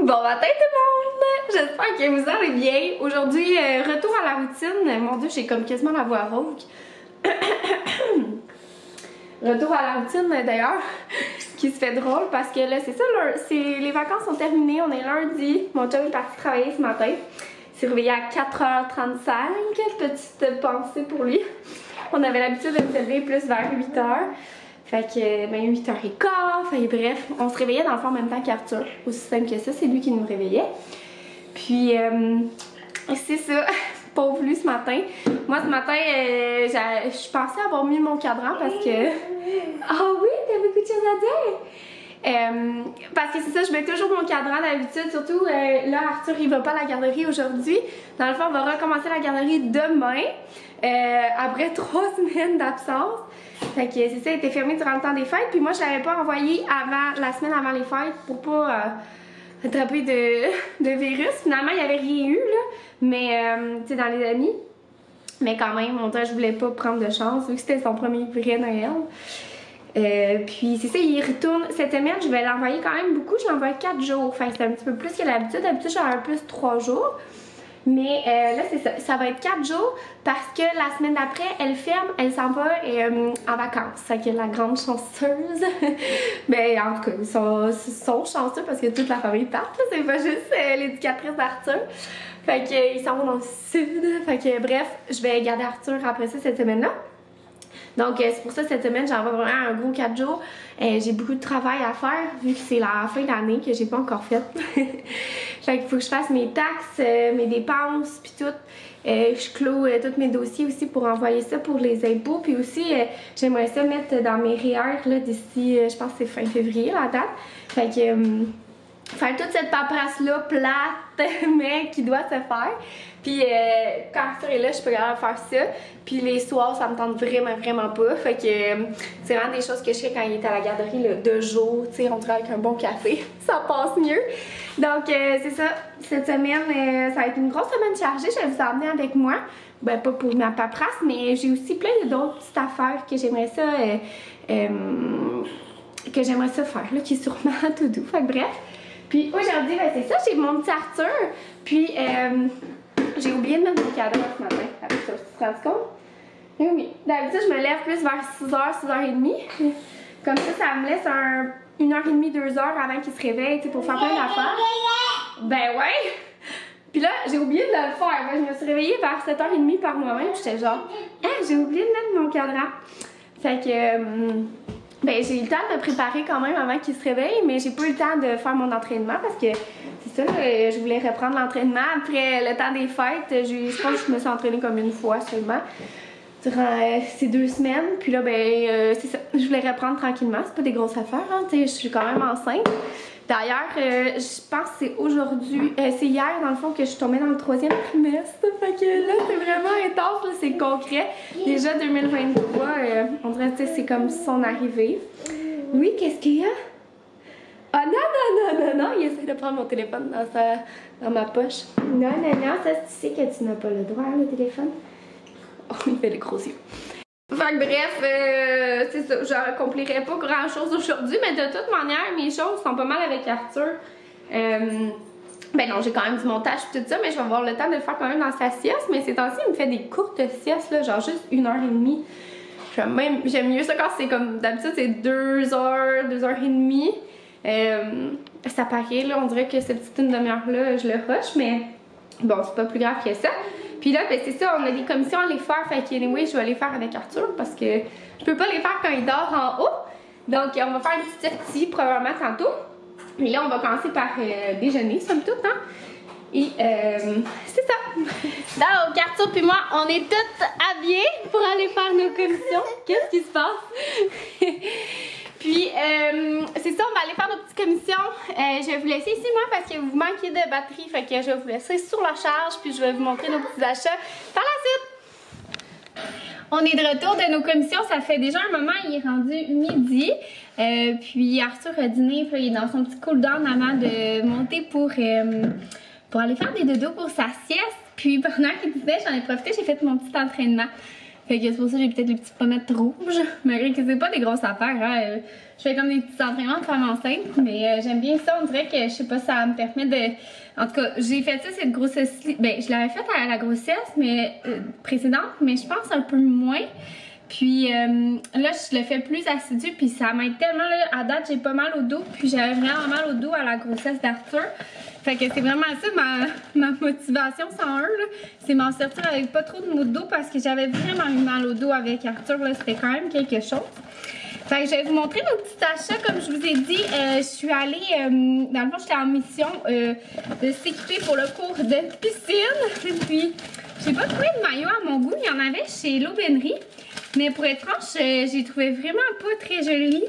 Bon matin tout le monde! J'espère que vous allez bien. Aujourd'hui, retour à la routine. Mon Dieu, j'ai comme quasiment la voix rauque. Retour à la routine d'ailleurs, qui se fait drôle parce que là, c'est ça, les vacances sont terminées, on est lundi. Mon chum est parti travailler ce matin. Il s'est réveillé à 4h35. Petite pensée pour lui. On avait l'habitude de se lever plus vers 8h. Fait que, ben 8h15, fait bref, on se réveillait dans le fond en même temps qu'Arthur. Aussi simple que ça, c'est lui qui nous réveillait. Puis, c'est ça, pauvre lui ce matin. Moi ce matin, je pensais avoir mis mon cadran parce que... Ah oui, t'as beaucoup de choses à dire? Parce que c'est ça, je mets toujours mon cadran d'habitude, surtout là Arthur il va pas à la garderie aujourd'hui. Dans le fond, on va recommencer la garderie demain, après 3 semaines d'absence. Fait que c'est ça, il était fermé durant le temps des fêtes, puis moi je l'avais pas envoyé avant la semaine avant les fêtes pour pas attraper de virus. Finalement il y avait rien eu là, mais tu sais dans les amis. Mais quand même, mon je voulais pas prendre de chance vu que c'était son premier vrai Noël. Puis c'est ça, il retourne cette semaine, je vais l'envoyer quand même beaucoup, je l'envoie 4 jours, enfin c'est un petit peu plus que l'habitude, d'habitude j'en ai un plus 3 jours. Mais là c'est ça, ça va être 4 jours parce que la semaine d'après elle ferme, elle s'en va en vacances. Fait que la grande chanceuse, ben en tout cas ils sont chanceux parce que toute la famille part, c'est pas juste l'éducatrice d'Arthur. Fait qu'ils s'en vont dans le sud, fait que bref, je vais garder Arthur après ça cette semaine-là. Donc c'est pour ça cette semaine j'envoie vraiment un gros 4 jours. J'ai beaucoup de travail à faire vu que c'est la fin d'année que j'ai pas encore fait. Fait qu'il faut que je fasse mes taxes, mes dépenses puis tout. Je clôt tous mes dossiers aussi pour envoyer ça pour les impôts. Puis aussi j'aimerais ça mettre dans mes REER là d'ici je pense que c'est fin février la date. Fait que faire toute cette paperasse-là plate, mais qui doit se faire. Puis quand Arthur est là, je peux regarder faire ça. Puis les soirs, ça me tente vraiment pas. Fait que c'est vraiment des choses que je fais quand il est à la garderie là, de jour. Tu sais, on travaille avec un bon café, ça passe mieux. Donc c'est ça, cette semaine, ça va être une grosse semaine chargée. Je vais vous emmener avec moi. Ben pas pour ma paperasse, mais j'ai aussi plein d'autres petites affaires que j'aimerais ça faire, là, qui est sûrement tout doux. Fait que bref. Puis aujourd'hui, ben c'est ça, j'ai mon petit Arthur. Puis j'ai oublié de mettre mon cadran ce matin. Avec ça, tu te rends compte? Oui. D'habitude, je me lève plus vers 6h, 6h30. Comme ça me laisse 1h30, 2h avant qu'il se réveille, pour faire plein d'affaires. Ben ouais! Puis là, j'ai oublié de le faire. Je me suis réveillée vers 7h30 par moi-même. J'étais genre, ah, j'ai oublié de mettre mon cadran. Fait que... ben j'ai eu le temps de me préparer quand même avant qu'il se réveille, mais j'ai pas eu le temps de faire mon entraînement parce que c'est ça, je voulais reprendre l'entraînement après le temps des fêtes. Je pense que je me suis entraînée comme une fois seulement durant ces 2 semaines. Puis là, ben c'est ça, je voulais reprendre tranquillement. C'est pas des grosses affaires, hein, tu sais, je suis quand même enceinte. D'ailleurs, je pense que c'est aujourd'hui, c'est hier dans le fond que je suis tombée dans le 3e trimestre. Fait que là, c'est vraiment intense, là, c'est concret. Déjà 2023, on dirait que c'est comme son arrivée. Oui, qu'est-ce qu'il y a? Ah non, il essaie de prendre mon téléphone dans ma poche. Non, ça tu sais que tu n'as pas le droit, le téléphone. Oh, il fait les gros yeux. Fait que bref, c'est ça, j'accomplirai pas grand chose aujourd'hui, mais de toute manière, mes choses sont pas mal avec Arthur. Ben non, j'ai quand même du montage et tout ça, mais je vais avoir le temps de le faire quand même dans sa sieste. Mais ces temps-ci, il me fait des courtes siestes, là, genre juste 1h30. J'aime mieux ça quand c'est comme, d'habitude c'est 2h, 2h30. Ça paraît, là, on dirait que cette petite demi-heure-là, je le rush, mais bon, c'est pas plus grave que ça. Puis là, ben c'est ça, on a des commissions à les faire, fait que anyway, je vais les faire avec Arthur parce que je peux pas les faire quand il dort en haut. Donc on va faire une petite sortie probablement tantôt. Et là, on va commencer par déjeuner, somme toute, hein. Et c'est ça. Donc Arthur puis moi, on est toutes habillées pour aller faire nos commissions. Qu'est-ce qui se passe? Puis, c'est ça, on va aller faire nos petites commissions. Je vais vous laisser ici, moi, parce que vous manquez de batterie. Fait que je vais vous laisser sur la charge, puis je vais vous montrer nos petits achats par la suite. On est de retour de nos commissions. Ça fait déjà un moment, il est rendu midi. Puis Arthur a dîné, puis il est dans son petit cool-down avant de monter pour aller faire des dodos pour sa sieste. Puis pendant qu'il dînait, j'en ai profité, j'ai fait mon petit entraînement. Fait que c'est pour ça que j'ai peut-être les petites pommettes rouges. Malgré que c'est pas des grosses affaires, hein. Je fais comme des petits entraînements de femme enceinte, mais j'aime bien ça. On dirait que, je sais pas, ça me permet de... En tout cas, j'ai fait ça, cette grossesse... Ben, je l'avais faite à la grossesse mais précédente, mais je pense un peu moins. Puis là, je le fais plus assidu, puis ça m'aide tellement, là, à date, j'ai pas mal au dos, puis j'avais vraiment mal au dos à la grossesse d'Arthur. Fait que c'est vraiment ça ma motivation 101, là, c'est m'en sortir avec pas trop de maux de dos, parce que j'avais vraiment eu mal au dos avec Arthur, là, c'était quand même quelque chose. Fait que je vais vous montrer nos petits achats, comme je vous ai dit, je suis allée, dans le fond, j'étais en mission de s'équiper pour le cours de piscine, puis j'ai pas trouvé de maillot à mon goût, il y en avait chez l'Aubainerie. Mais pour être franche, j'ai trouvé vraiment pas très joli.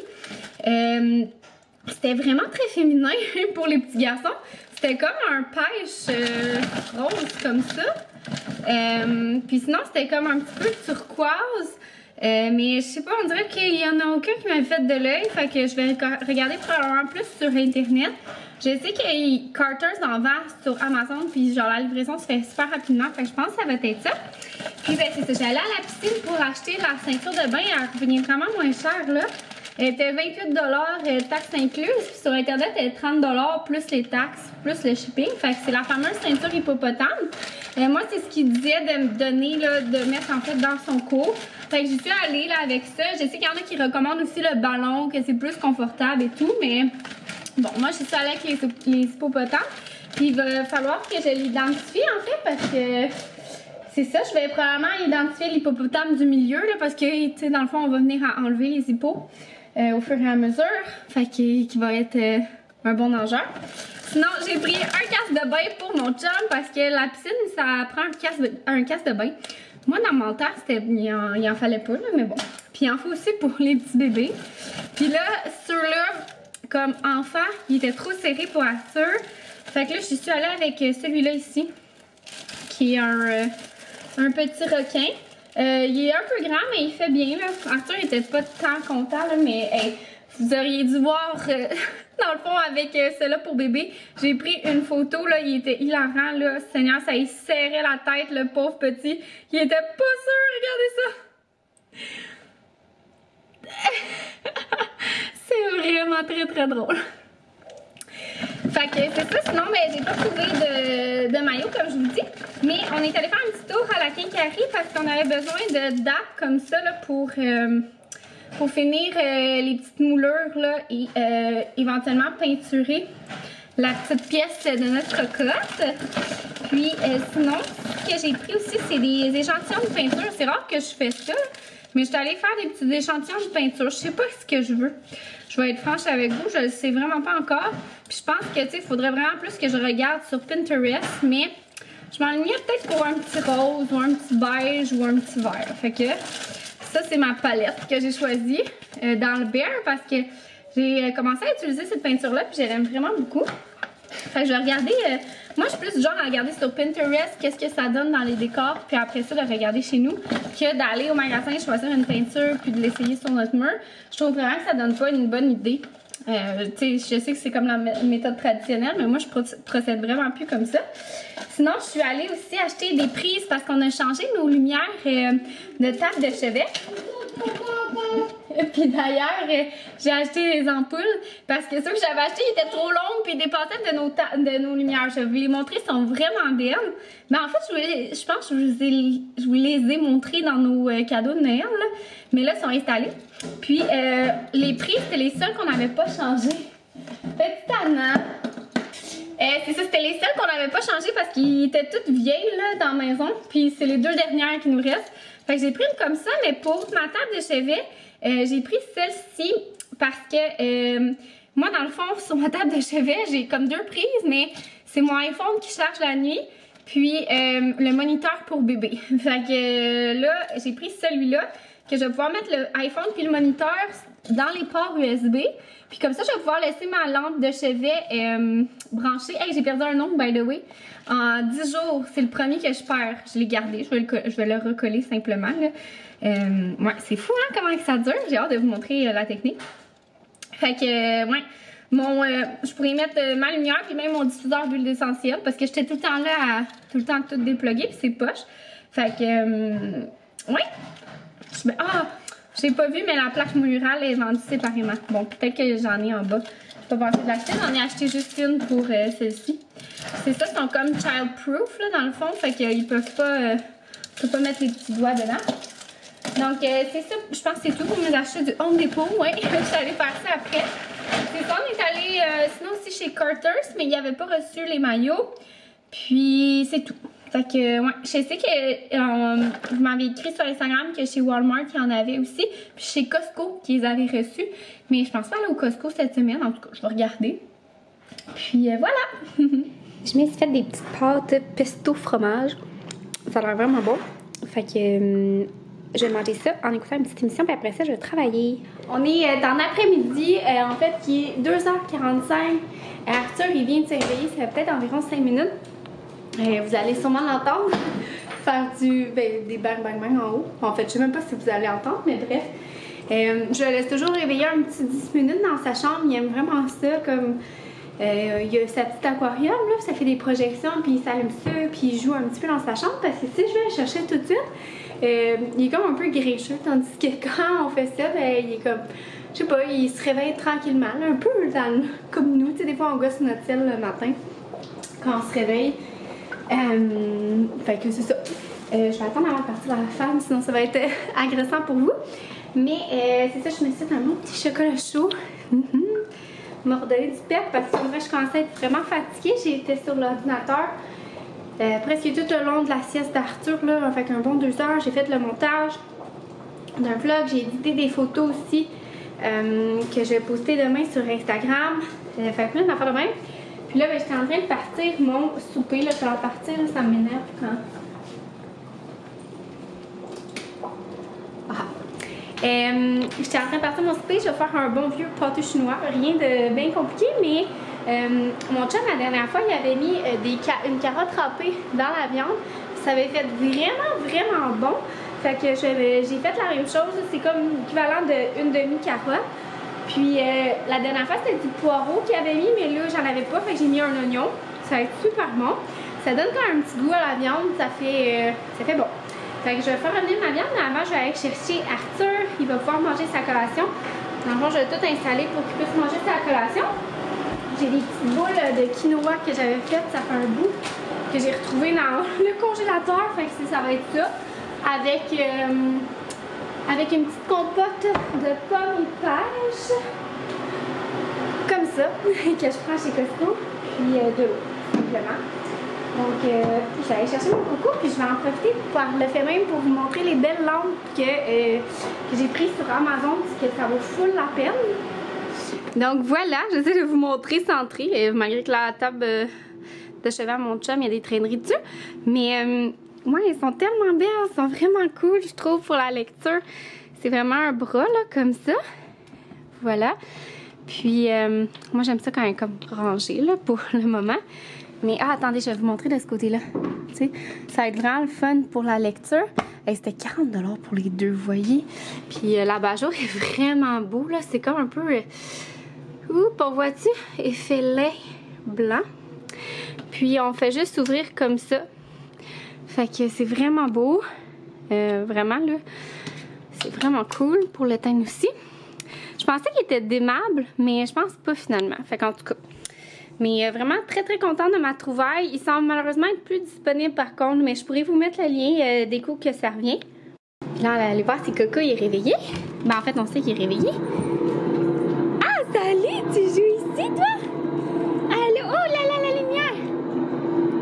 C'était vraiment très féminin pour les petits garçons. C'était comme un pêche rose comme ça. Puis sinon, c'était comme un petit peu turquoise. Mais je sais pas, on dirait qu'il y en a aucun qui m'a fait de l'œil. Fait que je vais regarder probablement plus sur internet. Je sais que Carter's en vend sur Amazon, puis genre la livraison se fait super rapidement, fait que je pense que ça va être ça. Puis ben c'est ça, j'allais à la piscine pour acheter la ceinture de bain, elle revenait vraiment moins chère là. Elle était 28$, taxes incluses, puis sur internet elle est 30$ plus les taxes, plus le shipping, fait que c'est la fameuse ceinture hippopotame. Moi c'est ce qu'il disait de me donner, là, de mettre en fait dans son cours. Fait que j'y suis allée là avec ça. Je sais qu'il y en a qui recommandent aussi le ballon, que c'est plus confortable et tout, mais... Bon, moi, je suis allée avec les hippopotames. Puis il va falloir que je l'identifie, en fait, parce que c'est ça. Je vais probablement identifier l'hippopotame du milieu, là, parce que, tu sais, dans le fond, on va venir à enlever les hippos au fur et à mesure. Fait qu'il va être un bon nageur. Sinon, j'ai pris un casque de bain pour mon chum, parce que la piscine, ça prend un casque de bain. Moi, dans mon temps, il en fallait pas, là, mais bon. Puis il en faut aussi pour les petits bébés. Puis là, sur-là... Comme enfant, il était trop serré pour Arthur. Fait que là, je suis allée avec celui-là ici, qui est un petit requin. Il est un peu grand, mais il fait bien, là. Arthur était pas tant content, là, mais hey, vous auriez dû voir, dans le fond, avec celle-là pour bébé. J'ai pris une photo, là, il était hilarant, là. Seigneur, ça y serrait la tête, le pauvre petit. Il était pas sûr, regardez ça. C'est vraiment très très drôle. Fait que c'est ça, sinon ben, j'ai pas trouvé de maillot comme je vous dis. Mais on est allé faire un petit tour à la quincaillerie parce qu'on avait besoin de dates comme ça là, pour finir les petites moulures là, et éventuellement peinturer la petite pièce de notre cocotte. Puis sinon, ce que j'ai pris aussi, c'est des échantillons de peinture. C'est rare que je fais ça. Mais je suis allée faire des petits échantillons de peinture. Je sais pas ce que je veux. Je vais être franche avec vous, je le sais vraiment pas encore. Puis je pense que, tu sais, il faudrait vraiment plus que je regarde sur Pinterest. Mais je m'enlignais peut-être pour un petit rose ou un petit beige ou un petit vert. Fait que ça, c'est ma palette que j'ai choisie dans le Bear parce que j'ai commencé à utiliser cette peinture-là puis je l'aime vraiment beaucoup. Fait que je vais regarder, moi je suis plus du genre à regarder sur Pinterest qu'est-ce que ça donne dans les décors, puis après ça de regarder chez nous, que d'aller au magasin choisir une peinture puis de l'essayer sur notre mur. Je trouve vraiment que ça donne pas une bonne idée. Je sais que c'est comme la méthode traditionnelle, mais moi je procède vraiment plus comme ça. Sinon, je suis allée aussi acheter des prises parce qu'on a changé nos lumières de table de chevet. Puis d'ailleurs, j'ai acheté les ampoules parce que ceux que j'avais achetés étaient trop longues puis dépassaient de nos lumières. Je vais vous les montrer, elles sont vraiment belles. Mais en fait, je pense que je vous les ai montrées dans nos cadeaux de Noël. Là. Mais là, elles sont installées. Puis les prix, c'était les seuls qu'on n'avait pas changés. Petit Anna. C'est ça, c'était les seuls qu'on n'avait pas changés parce qu'ils étaient toutes vieilles là, dans la maison. Puis c'est les deux dernières qui nous restent. Fait que j'ai pris une comme ça, mais pour ma table de chevet, j'ai pris celle-ci parce que moi, dans le fond, sur ma table de chevet, j'ai comme deux prises, mais c'est mon iPhone qui charge la nuit, puis le moniteur pour bébé. Fait que là, j'ai pris celui-là, que je vais pouvoir mettre le iPhone puis le moniteur dans les ports USB. Puis comme ça, je vais pouvoir laisser ma lampe de chevet branchée. Hey, j'ai perdu un ongle, by the way. En 10 jours, c'est le premier que je perds. Je l'ai gardé, je vais le recoller simplement. Là. Ouais, c'est fou, hein, comment ça dure. J'ai hâte de vous montrer la technique. Fait que, ouais, je pourrais mettre ma lumière puis même mon diffuseur d'huile essentielle parce que j'étais tout le temps là à tout le temps tout dépluguer puis c'est poche. Fait que, Oui! Ah! J'ai pas vu, mais la plaque murale est vendue séparément. Bon, peut-être que j'en ai en bas. Je vais pas penser de l'acheter, j'en ai acheté juste une pour celle-ci. C'est ça, ils sont comme child-proof, là, dans le fond. Fait qu'ils peuvent pas... je peux pas mettre les petits doigts dedans. Donc, c'est ça. Je pense que c'est tout pour mes achats du Home Depot. Ouais, je suis allée faire ça après. C'est ça, on est allé sinon aussi chez Carter's, mais il avait pas reçu les maillots. Puis, c'est tout. Fait que, ouais, je sais que vous m'avez écrit sur Instagram que chez Walmart, il y en avait aussi. Puis chez Costco, qu'ils avaient reçus. Mais je pense pas aller au Costco cette semaine. En tout cas, je vais regarder. Puis, voilà. Je me suis fait des petites pâtes pesto fromage. Ça a l'air vraiment bon. Fait que je vais manger ça en écoutant une petite émission, puis après ça, je vais travailler. On est dans l'après-midi, en fait, qui est 2h45. Arthur, il vient de se réveiller, ça fait peut-être environ 5 minutes. Vous allez sûrement l'entendre faire des bang bang bang en haut. En fait, je sais même pas si vous allez entendre, mais bref. Je le laisse toujours réveiller un petit 10 minutes dans sa chambre. Il aime vraiment ça, comme... il y a sa petite aquarium, là, ça fait des projections, puis il s'allume ça, puis il joue un petit peu dans sa chambre, parce que si je vais le chercher tout de suite, il est comme un peu grincheux, tandis que quand on fait ça, ben, il est comme, je sais pas, il se réveille tranquillement, là, un peu comme nous, tu sais, des fois on gosse notre ciel le matin, quand on se réveille. Fait que c'est ça. Je vais attendre avant de partir à la femme, sinon ça va être agressant pour vous. Mais c'est ça, je me suis fait un bon petit chocolat chaud. M'ordonner du pep parce que vrai, je commençais à être vraiment fatiguée. J'étais sur l'ordinateur presque tout le long de la sieste d'Arthur, là, fait qu'un bon 2 heures. J'ai fait le montage d'un vlog, j'ai édité des photos aussi que je vais poster demain sur Instagram. J'ai fait plein d'affaires de même. Puis là, ben, j'étais en train de partir mon souper. Là, je vais en partir, là, ça m'énerve quand... J'étais en train de partir mon souper, je vais faire un bon vieux pâté chinois, rien de bien compliqué, mais mon chum la dernière fois il avait mis une carotte râpée dans la viande, ça avait fait vraiment bon, fait que j'ai fait la même chose, c'est comme l'équivalent d'une demi-carotte, puis la dernière fois c'était du poireau qu'il avait mis, mais là j'en avais pas, fait que j'ai mis un oignon, ça va être super bon, ça donne quand même un petit goût à la viande, ça fait bon. Fait que je vais faire revenir ma viande, mais avant je vais aller chercher Arthur, il va pouvoir manger sa collation. Dans le fond, je vais tout installer pour qu'il puisse manger sa collation. J'ai des petites boules de quinoa que j'avais faites, ça fait un bout, que j'ai retrouvé dans le congélateur, fait que ça va être ça. Avec une petite compote de pommes et pêche, comme ça, que je prends chez Costco, puis de l'eau, simplement. Donc, je vais aller chercher mon coco, puis je vais en profiter par le fait même pour vous montrer les belles lampes que j'ai prises sur Amazon, parce que ça vaut full la peine. Donc voilà, j'essaie de vous montrer centré, malgré que la table de chevet à mon chum, il y a des traîneries dessus. Mais, ouais, elles sont tellement belles, elles sont vraiment cool, je trouve, pour la lecture. C'est vraiment un bras, là, comme ça. Voilà. Puis, moi, j'aime ça quand même comme rangé, là, pour le moment. Mais, attendez, je vais vous montrer de ce côté-là. Tu sais, ça va être vraiment le fun pour la lecture. Hey, c'était 40 $ pour les deux, vous voyez. Puis, l'abat-jour est vraiment beau, là. C'est comme un peu... oups, on voit-tu? Effet lait blanc. Puis, on fait juste ouvrir comme ça. Fait que c'est vraiment beau. Vraiment, là. C'est vraiment cool pour le teint aussi. Je pensais qu'il était démable, mais je pense pas finalement. Fait qu'en tout cas... Mais vraiment très contente de ma trouvaille. Il semble malheureusement être plus disponible par contre, mais je pourrais vous mettre le lien dès que ça revient. Puis là, allez voir si Coco est réveillé. Ben en fait, on sait qu'il est réveillé. Ah, salut, tu joues ici, toi? Allô, oh là là, la lumière!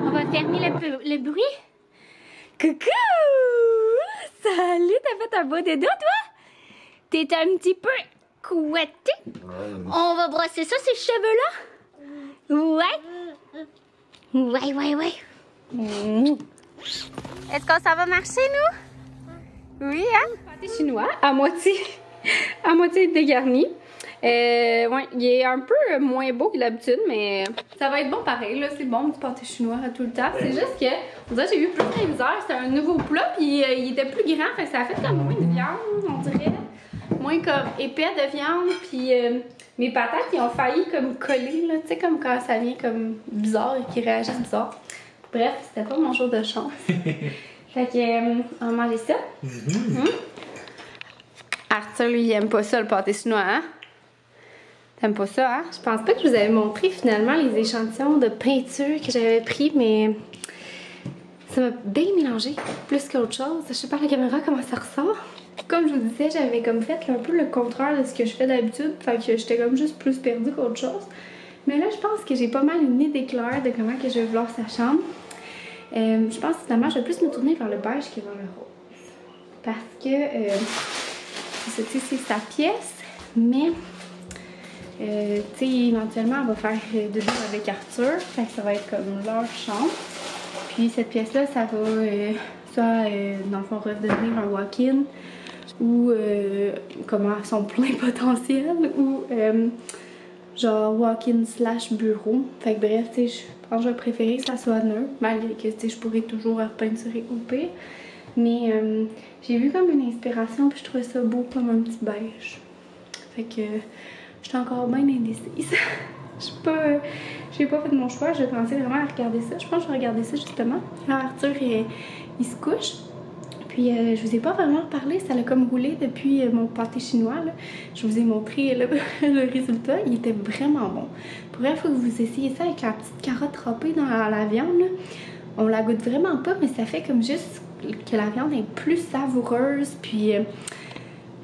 On va fermer le bruit. Coucou! Salut, t'as fait un beau dodo, toi? T'es un petit peu couetté. On va brosser ça, ces cheveux-là? Ouais. Est-ce que ça va marcher, nous? Oui, hein? Pâté chinois, à moitié dégarni. Ouais, il est un peu moins beau que d'habitude, mais ça va être bon pareil, là. C'est bon, du pâté chinois tout le temps. C'est juste que, on dirait que j'ai eu plus de misère. C'était un nouveau plat, puis il était plus grand, fait que ça a fait comme moins de viande, on dirait. Moins comme épais de viande, puis mes patates, ils ont failli comme coller, là, tu sais, comme quand ça vient comme bizarre et qu'ils réagissent bizarre. Bref, c'était pas mon jour de chance. Fait que, on va manger ça. Arthur, lui, il aime pas ça, le pâté chinois, hein? T'aimes pas ça, hein? Je pense pas que je vous avais montré finalement les échantillons de peinture que j'avais pris, mais ça m'a bien mélangé, plus qu'autre chose. Je sais pas à la caméra comment ça ressort. Comme je vous disais, j'avais comme fait un peu le contraire de ce que je fais d'habitude, fait que j'étais comme juste plus perdue qu'autre chose. Mais là, je pense que j'ai pas mal une idée claire de comment que je vais vouloir sa chambre. Je pense que finalement, je vais plus me tourner vers le beige que vers le rose. Parce que, c'est sa pièce, mais... tu sais, éventuellement, elle va faire dodo avec Arthur. Fait que ça va être comme leur chambre. Puis cette pièce-là, ça va soit, dans le fond, redevenir un walk-in ou comment son plein potentiel ou genre walk-in slash bureau. Fait que bref, tu sais, je pense que je vais préférer que ça soit neutre, malgré que, tu sais, je pourrais toujours repeinturer au pire. Mais j'ai vu comme une inspiration, puis je trouvais ça beau comme un petit beige. Fait que... je suis encore bien indécise. J'ai pas fait mon choix. Je pensais vraiment à regarder ça. Je pense que je vais regarder ça justement. Là, Arthur, il se couche. Puis, je vous ai pas vraiment parlé. Ça l'a comme roulé depuis mon pâté chinois. Là. Je vous ai montré le résultat. Il était vraiment bon. Pour vrai, il faut que vous essayiez ça avec la petite carotte râpée dans la viande. Là. On la goûte vraiment pas, mais ça fait comme juste que la viande est plus savoureuse. Puis...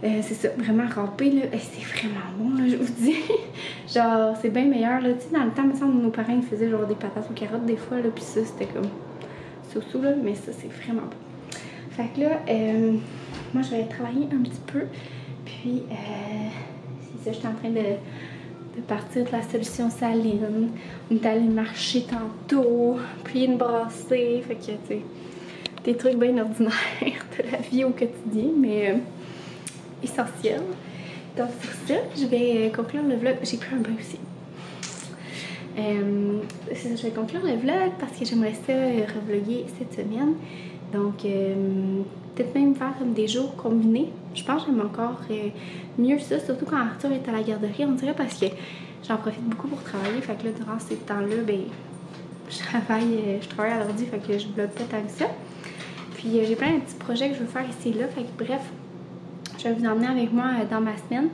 c'est ça, vraiment râpé, là. C'est vraiment bon, là, je vous dis. Genre, c'est bien meilleur, là. Tu sais, dans le temps, me semble, nos parents, ils faisaient genre des patates aux carottes des fois, là. Puis ça, c'était comme sous-sous, là. Mais ça, c'est vraiment bon. Fait que là, moi, je vais travailler un petit peu. Puis, c'est ça, j'étais en train de partir de la solution saline. On est allé marcher tantôt. Puis une brassée. Fait que, tu sais, des trucs bien ordinaires de la vie au quotidien. Mais... essentiel. Donc sur ça, je vais conclure le vlog. J'ai pris un bain aussi. C'est ça, je vais conclure le vlog parce que j'aimerais ça revlogger cette semaine. Donc peut-être même faire comme des jours combinés. Je pense que j'aime encore mieux ça, surtout quand Arthur est à la garderie, on dirait, parce que j'en profite beaucoup pour travailler. Fait que là, durant ces temps-là, ben je travaille à l'ordi, fait que je vlog pas tant que ça. Puis j'ai plein de petits projets que je veux faire ici et là. Fait que bref, je vais vous emmener avec moi dans ma semaine,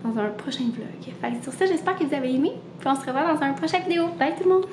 dans un prochain vlog. Fait que sur ça, j'espère que vous avez aimé. Puis on se revoit dans un prochain vidéo. Bye tout le monde!